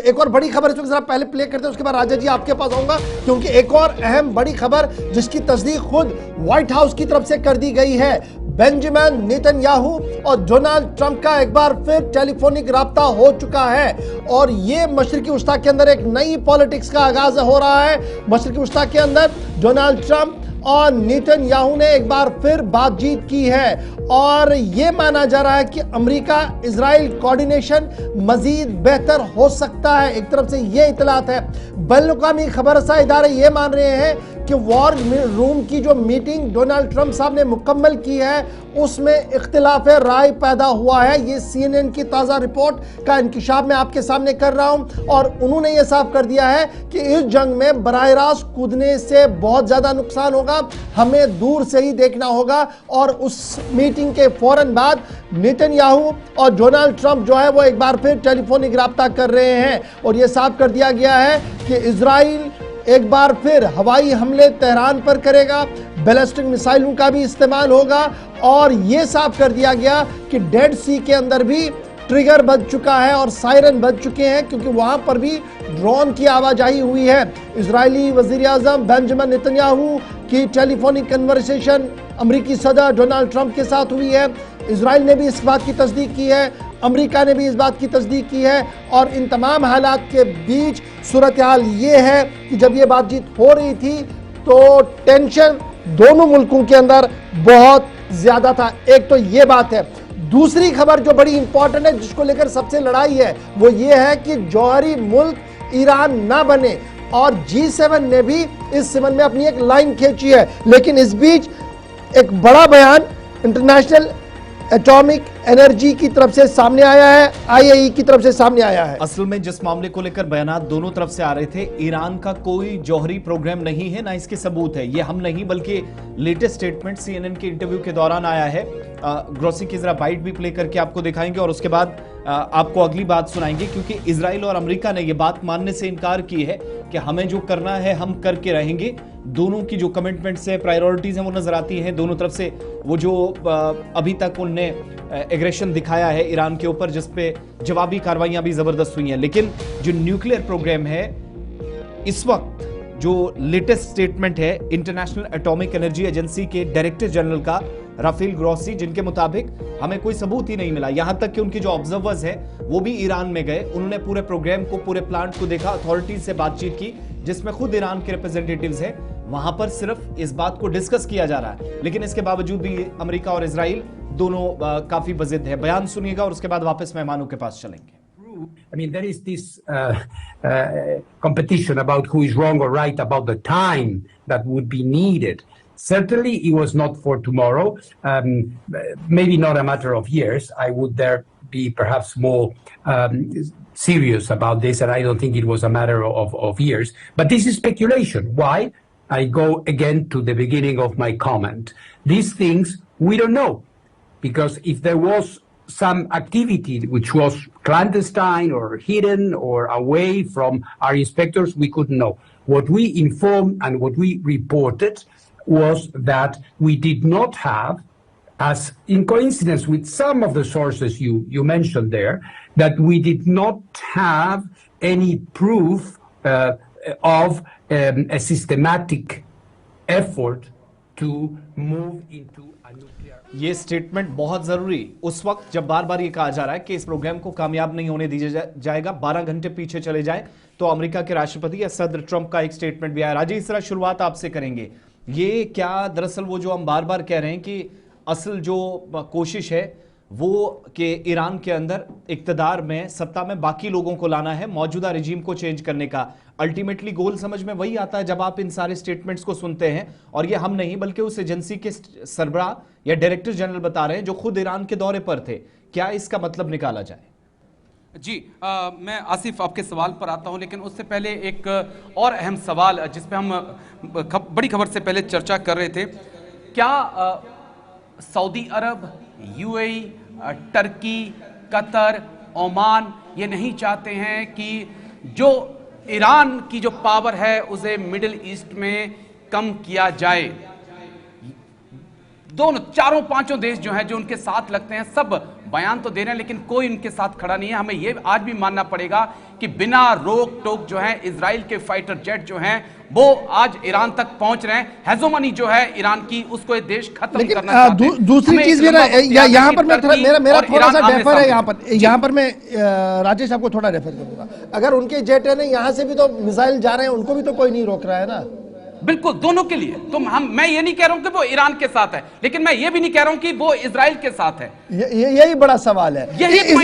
एक और बड़ी खबर इस वक्त जरा पहले प्ले करते हैं, उसके बाद राजा जी आपके पास आऊंगा, क्योंकि एक और अहम बड़ी खबर जिसकी तस्दीक खुद व्हाइट हाउस की तरफ से कर दी गई है। बेंजामिन नेतन्याहू और डोनाल्ड ट्रंप का एक बार फिर टेलीफोनिक राब्ता हो चुका है और ये मशरिकी वस्ता के अंदर एक नई पॉलिटिक्स का आगाज हो रहा है। मशरिकी वस्ता के अंदर डोनाल्ड ट्रंप और नेतन्याहू ने एक बार फिर बातचीत की है और यह माना जा रहा है कि अमेरिका इजराइल कोऑर्डिनेशन मजीद बेहतर हो सकता है। एक तरफ से यह इतलात है, बैनुल-अक़वामी खबरसां इदारे यह मान रहे हैं कि वॉर रूम की जो मीटिंग डोनाल्ड ट्रंप साहब ने मुकम्मल की है उसमें इख्तिलाफ राय पैदा हुआ है। ये CNN की ताज़ा रिपोर्ट का इंकिशाफ मैं आपके सामने कर रहा हूं और उन्होंने ये साफ कर दिया है कि इस जंग में बराह रास्त कूदने से बहुत ज़्यादा नुकसान होगा, हमें दूर से ही देखना होगा। और उस मीटिंग के फौरन बाद नेतन्याहू और डोनाल्ड ट्रंप जो है वो एक बार फिर टेलीफोनिक राब्ता कर रहे हैं और ये साफ कर दिया गया है कि इजराइल एक बार फिर हवाई हमले तेहरान पर करेगा, बैलिस्टिक मिसाइलों का भी इस्तेमाल होगा और यह साफ कर दिया गया कि डेड सी के अंदर भी ट्रिगर बज चुका है और सायरन बज चुके हैं, क्योंकि वहां पर भी ड्रोन की आवाजाही हुई है। इजरायली वजीर आजम बेंजामिन नेतन्याहू की टेलीफोनिक कन्वर्सेशन अमरीकी सदर डोनाल्ड ट्रंप के साथ हुई है। इजराइल ने भी इस बात की तस्दीक की है, अमेरिका ने भी इस बात की तस्दीक की है और इन तमाम हालात के बीच सूरत हाल ये है कि जब ये बातचीत हो रही थी तो टेंशन दोनों मुल्कों के अंदर बहुत ज्यादा था। एक तो ये बात है। दूसरी खबर जो बड़ी इंपॉर्टेंट है, जिसको लेकर सबसे लड़ाई है, वो ये है कि जौहरी मुल्क ईरान ना बने और G7 ने भी इस संबंध में अपनी एक लाइन खींची है। लेकिन इस बीच एक बड़ा बयान इंटरनेशनल एटॉमिक एनर्जी की तरफ से सामने आया है, IAEA की तरफ से सामने आया है। असल में जिस मामले को लेकर बयानात दोनों तरफ से आ रहे थे, ईरान का कोई जौहरी प्रोग्राम नहीं है, ना इसके सबूत है। ये हम नहीं बल्कि लेटेस्ट स्टेटमेंट CNN के इंटरव्यू के दौरान आया है। ग्रोसी की जरा बाइट भी प्ले करके आपको दिखाएंगे और उसके बाद आपको अगली बात सुनाएंगे, क्योंकि इजराइल और अमेरिका ने यह बात मानने से इनकार की है कि हमें जो करना है हम करके रहेंगे। दोनों की जो कमिटमेंट्स है, प्रायोरिटीज हैं, वो नजर आती हैं दोनों तरफ से। वो जो अभी तक उनने एग्रेशन दिखाया है ईरान के ऊपर, जिस पे जवाबी कार्रवाइयां भी जबरदस्त हुई हैं, लेकिन जो न्यूक्लियर प्रोग्राम है, इस वक्त जो लेटेस्ट स्टेटमेंट है इंटरनेशनल एटॉमिक एनर्जी एजेंसी के डायरेक्टर जनरल का राफेल ग्रोसी, जिनके मुताबिक हमें कोई सबूत ही नहीं मिला। यहां तक कि उनके जो ऑब्जर्वर्स हैं वो भी ईरान में गए, उन्होंने पूरे प्रोग्राम को, पूरे प्लांट को देखा, अथॉरिटीज से बातचीत की, जिसमें खुद ईरान के रिप्रेजेंटेटिव्स हैं। वहां पर सिर्फ इस बात को डिस्कस किया जा रहा है, लेकिन इसके बावजूद भी अमेरिका और इजराइल दोनों काफी बजिद है। बयान सुनिएगा और उसके बाद वापस मेहमानों के पास चलेंगे। I mean, there is this competition about who is wrong or right about the time that would be needed. Certainly, it was not for tomorrow. Maybe not a matter of years. I would there be perhaps more serious about this, and I don't think it was a matter of years. But this is speculation. Why? I go again to the beginning of my comment. These things we don't know, because if there was some activity which was clandestine or hidden or away from our inspectors, we couldn't know. What we informed and what we reported was that we did not have, as in coincidence with some of the sources you mentioned there, that we did not have any proof of a systematic effort to move into a nuclear. ये statement बहुत जरूरी उस वक्त जब बार बार ये कहा जा रहा है कि इस प्रोग्राम को कामयाब नहीं होने दिया जाएगा। 12 घंटे पीछे चले जाए तो अमेरिका के राष्ट्रपति या सदर ट्रंप का एक स्टेटमेंट भी आया। राजी, इस तरह शुरुआत आपसे करेंगे। ये क्या दरअसल वो जो हम बार बार कह रहे हैं कि असल जो कोशिश है वो कि ईरान के अंदर इक्तदार में, सत्ता में बाकी लोगों को लाना है, मौजूदा रिजीम को चेंज करने का अल्टीमेटली गोल समझ में वही आता है जब आप इन सारे स्टेटमेंट्स को सुनते हैं। और ये हम नहीं बल्कि उस एजेंसी के सरबराह या डायरेक्टर जनरल बता रहे हैं जो खुद ईरान के दौरे पर थे। क्या इसका मतलब निकाला जाए? जी, मैं आसिफ आपके सवाल पर आता हूं, लेकिन उससे पहले एक और अहम सवाल जिस पे हम बड़ी खबर से पहले चर्चा कर रहे थे। क्या सऊदी अरब, UAE, टर्की, कतर, ओमान ये नहीं चाहते हैं कि जो ईरान की जो पावर है उसे मिडिल ईस्ट में कम किया जाए? दोनों, चारों पांचों देश जो हैं जो उनके साथ लगते हैं, सब बयान तो दे रहे हैं लेकिन कोई उनके साथ खड़ा नहीं है। हमें यह आज भी मानना पड़ेगा कि बिना रोक टोक जो है इजराइल के फाइटर जेट जो हैं वो आज ईरान तक पहुंच रहे हैं। हेजोमनी जो है ईरान की, उसको ये देश खत्म करना चाहते हैं। दूसरी चीज भी ना, यहाँ पर मेरा थोड़ा सा डेफर है। यहाँ पर मैं राजेश आपको थोड़ा रेफर करूंगा। अगर उनके जेट है ना, यहाँ से भी तो मिसाइल जा रहे हैं, उनको भी तो कोई नहीं रोक रहा है ना। बिल्कुल, दोनों के लिए। तो मैं ये नहीं कह रहा हूं कि वो ईरान के साथ है, लेकिन मैं ये भी नहीं कह रहा हूं कि वो इजराइल के साथ है। यही बड़ा सवाल है।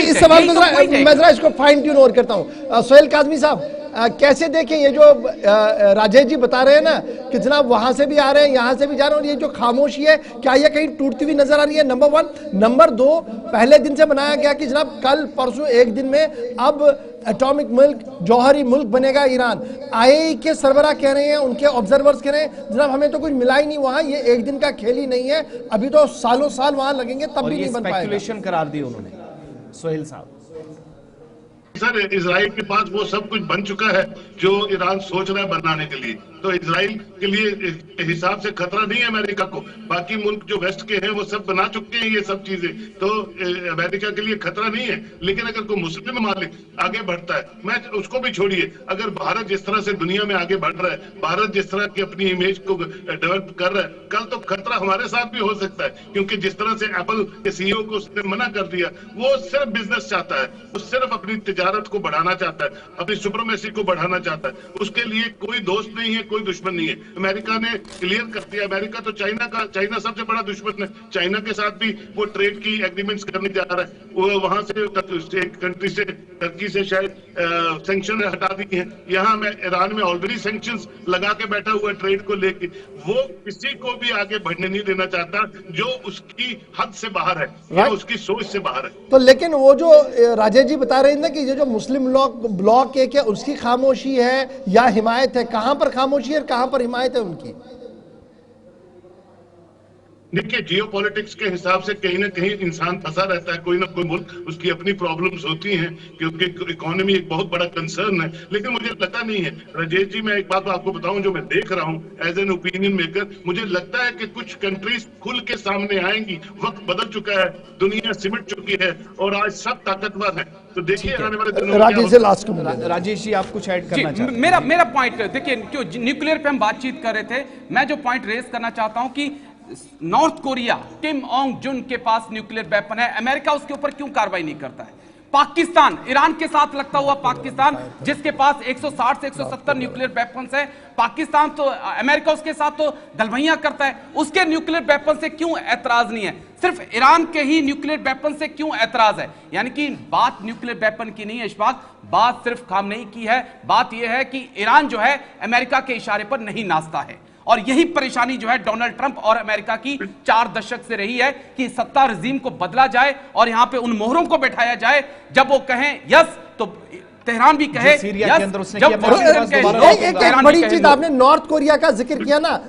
इस सवाल को मैं जरा इसको फाइन ट्यून और करता हूं। सोहेल काज़मी साहब, कैसे देखें ये जो राजेश जी बता रहे हैं ना कि जनाब वहां से भी आ रहे हैं, यहां से भी जा रहे हैं, और ये जो खामोशी है, क्या ये कहीं टूटती हुई नजर आ रही है? नंबर 1। नंबर 2, पहले दिन से बनाया गया कि जनाब कल परसों एक दिन में अब एटॉमिक मुल्क, जौहरी मुल्क बनेगा ईरान। आईएई के सरबराह कह रहे हैं, उनके ऑब्जर्वर्स कह रहे हैं जनाब हमें तो कुछ मिला ही नहीं वहां, ये एक दिन का खेल ही नहीं है, अभी तो सालों साल वहां लगेंगे तब भी नहीं बन पाएगा। स्पेकुलेशन करार दी उन्होंने। सोहेल साहब, सर, इजराइल के पास वो सब कुछ बन चुका है जो ईरान सोच रहा है बनाने के लिए। तो इजराइल के लिए हिसाब से खतरा नहीं है अमेरिका को। बाकी मुल्क जो वेस्ट के हैं वो सब बना चुके हैं ये सब चीजें, तो अमेरिका के लिए खतरा नहीं है। लेकिन अगर कोई मुस्लिम मालिक आगे बढ़ता है, मैं उसको भी छोड़िए, अगर भारत जिस तरह से दुनिया में आगे बढ़ रहा है, भारत जिस तरह की अपनी इमेज को डेवलप कर रहा है, कल तो खतरा हमारे साथ भी हो सकता है। क्योंकि जिस तरह से एप्पल के सीईओ को उसने मना कर दिया, वो सिर्फ बिजनेस चाहता है, वो सिर्फ अपनी तिजारत को बढ़ाना चाहता है, अपनी सुप्रीमेसी को बढ़ाना चाहता है। उसके लिए कोई दोस्त नहीं है, कोई दुश्मन नहीं है। अमेरिका ने क्लियर कर दिया, अमेरिका तो चाइना सबसे बड़ा दुश्मन है। चाइना के साथ भी वो ट्रेड की एग्रीमेंट्स करने जा रहा है। वो वहां से कंट्री से, टर्की से शायद सैंक्शन हटा दिए हैं। यहाँ में ईरान में ऑलरेडी सैंक्शंस लगा के बैठा हुआ ट्रेड को लेके। वो किसी को भी आगे बढ़ने नहीं देना चाहता जो उसकी हद से बाहर है या उसकी सोच से बाहर है। तो लेकिन वो जो राजेश जी बता रहे हैं ना कि ये जो मुस्लिम ब्लॉक है, क्या उसकी खामोशी है या हिमायत है? कहां पर खामोशी है और कहां पर हिमायत है उनकी? देखिए, जियोपॉलिटिक्स के हिसाब से कहीं ना कहीं इंसान फंसा रहता है। कोई ना कोई मुल्क, उसकी अपनी प्रॉब्लम्स होती हैं, क्योंकि इकोनॉमी एक बहुत बड़ा कंसर्न है। लेकिन मुझे लगता नहीं है राजेश जी, मैं एक बात आपको बताऊं जो मैं देख रहा हूं एज एन ओपिनियन मेकर, मुझे लगता है कि कुछ कंट्रीज खुल के सामने आएंगी। वक्त बदल चुका है, दुनिया सिमट चुकी है और आज सब ताकतवर है। तो देखिए आने वाले दिनों में राजेश से लास्ट को राजेश जी आप कुछ ऐड करना चाहते हैं? मेरा पॉइंट देखिए, क्यों न्यूक्लियर पे हम बातचीत कर रहे थे, मैं जो पॉइंट रेज करना चाहता हूं कि नॉर्थ कोरिया, किम ओंग जुन के पास न्यूक्लियर वेपन है, अमेरिका उसके ऊपर क्यों कार्रवाई नहीं करता है? पाकिस्तान, ईरान के साथ लगता हुआ पाकिस्तान, जिसके पास 160 से 170 न्यूक्लियर वेपन्स है, पाकिस्तान तो, अमेरिका उसके साथ तो दलभैया करता है, उसके न्यूक्लियर वेपन से क्यों ऐतराज नहीं है? सिर्फ ईरान के ही न्यूक्लियर वेपन से क्यों ऐतराज है? यानी कि बात न्यूक्लियर वेपन की नहीं है इशफाक, बात सिर्फ खामनेई की है। बात यह है कि ईरान जो है अमेरिका के इशारे पर नहीं नाचता है, और यही परेशानी जो है डोनाल्ड ट्रंप और अमेरिका की 4 दशक से रही है कि सत्ता रजीम को बदला जाए और यहां पे उन मोहरों को बैठाया जाए, जब वो कहें यस तो तेहरान भी कहे सीरिया के अंदर उसने जब किया। एक बड़ी चीज आपने नॉर्थ कोरिया का जिक्र किया ना,